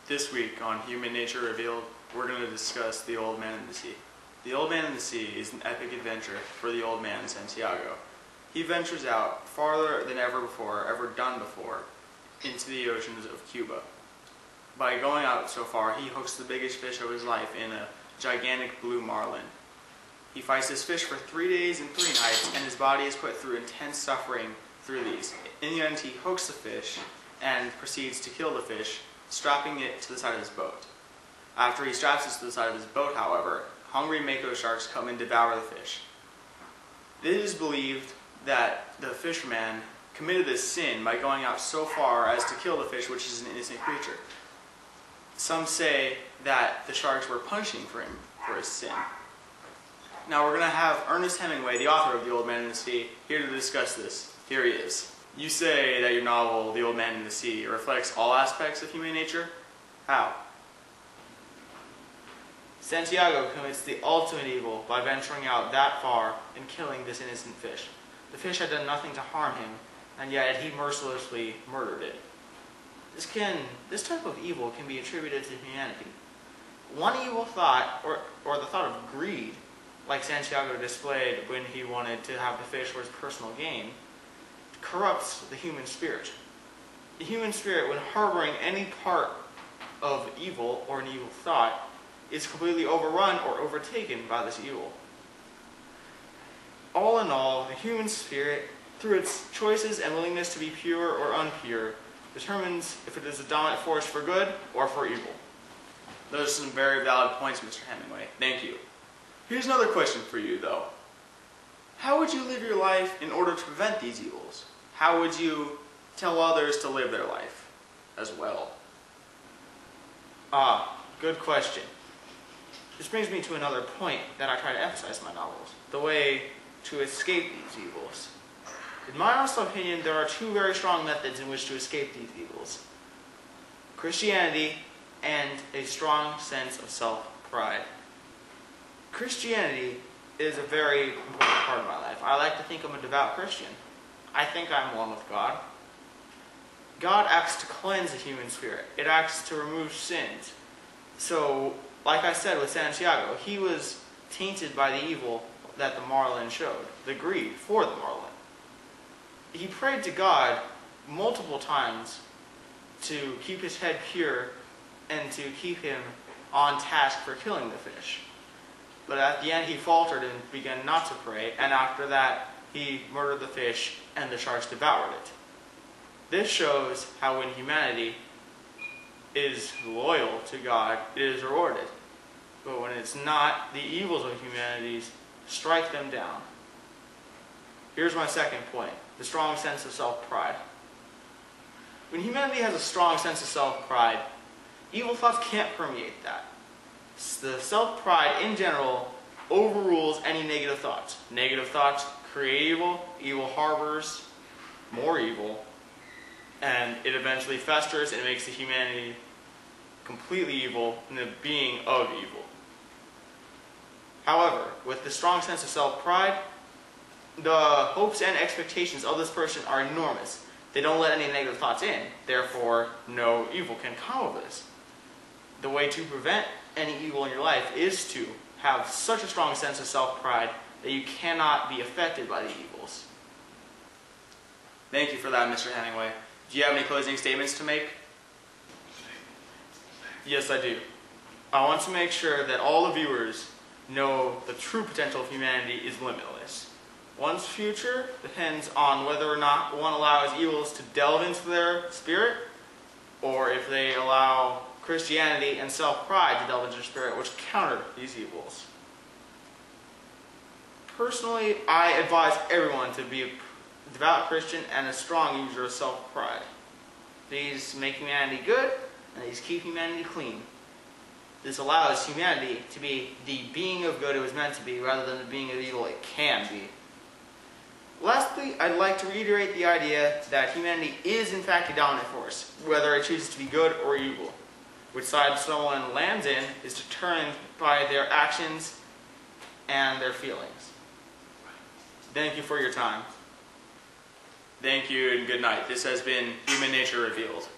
This week on Human Nature Revealed, we're going to discuss the Old Man in the Sea. The Old Man in the Sea is an epic adventure for the old man Santiago. He ventures out farther than ever done before, into the oceans of Cuba. By going out so far, he hooks the biggest fish of his life in a gigantic blue marlin. He fights this fish for 3 days and 3 nights, and his body is put through intense suffering through these. In the end, he hooks the fish and proceeds to kill the fish, strapping it to the side of his boat. After he straps it to the side of his boat, however, hungry mako sharks come and devour the fish. It is believed that the fisherman committed this sin by going out so far as to kill the fish, which is an innocent creature. Some say that the sharks were punishing for him for his sin. Now we're going to have Ernest Hemingway, the author of The Old Man in the Sea, here to discuss this. Here he is. You say that your novel, The Old Man in the Sea, reflects all aspects of human nature? How? Santiago commits the ultimate evil by venturing out that far and killing this innocent fish. The fish had done nothing to harm him, and yet he mercilessly murdered it. This type of evil can be attributed to humanity. One evil thought, or the thought of greed, like Santiago displayed when he wanted to have the fish for his personal gain, corrupts the human spirit. The human spirit, when harboring any part of evil or an evil thought, is completely overrun or overtaken by this evil. All in all, the human spirit, through its choices and willingness to be pure or unpure, determines if it is a dominant force for good or for evil. Those are some very valid points, Mr. Hemingway. Thank you. Here's another question for you, though. How would you live your life in order to prevent these evils? How would you tell others to live their life as well? Good question. This brings me to another point that I try to emphasize in my novels, the way to escape these evils. In my honest opinion, there are two very strong methods in which to escape these evils: Christianity and a strong sense of self-pride. Christianity is a very important part of my life. I like to think I'm a devout Christian. I think I'm one with God. God acts to cleanse the human spirit. It acts to remove sins. So, like I said with Santiago, he was tainted by the evil that the marlin showed, the greed for the marlin. He prayed to God multiple times to keep his head pure and to keep him on task for killing the fish. But at the end he faltered and began not to pray, and after that he murdered the fish and the sharks devoured it. This shows how when humanity is loyal to God, it is rewarded. But when it's not, the evils of humanity strike them down. Here's my second point: the strong sense of self-pride. When humanity has a strong sense of self-pride, evil thoughts can't permeate that. The self-pride in general overrules any negative thoughts. Negative thoughts create evil, evil harbors more evil, and it eventually festers and makes the humanity completely evil and the being of evil. However, with the strong sense of self-pride, the hopes and expectations of this person are enormous. They don't let any negative thoughts in, therefore no evil can come of this. The way to prevent any evil in your life is to have such a strong sense of self-pride that you cannot be affected by the evils. Thank you for that, Mr. Hemingway. Do you have any closing statements to make? Yes, I do. I want to make sure that all the viewers know the true potential of humanity is limitless. One's future depends on whether or not one allows evils to delve into their spirit, or if they allow Christianity and self-pride to delve into their spirit, which counter these evils. Personally, I advise everyone to be a devout Christian and a strong user of self-pride. These make humanity good, and these keep humanity clean. This allows humanity to be the being of good it was meant to be, rather than the being of evil it can be. Lastly, I'd like to reiterate the idea that humanity is in fact a dominant force, whether it chooses to be good or evil. Which side someone lands in is determined by their actions and their feelings. Thank you for your time. Thank you and good night. This has been Human Nature Revealed.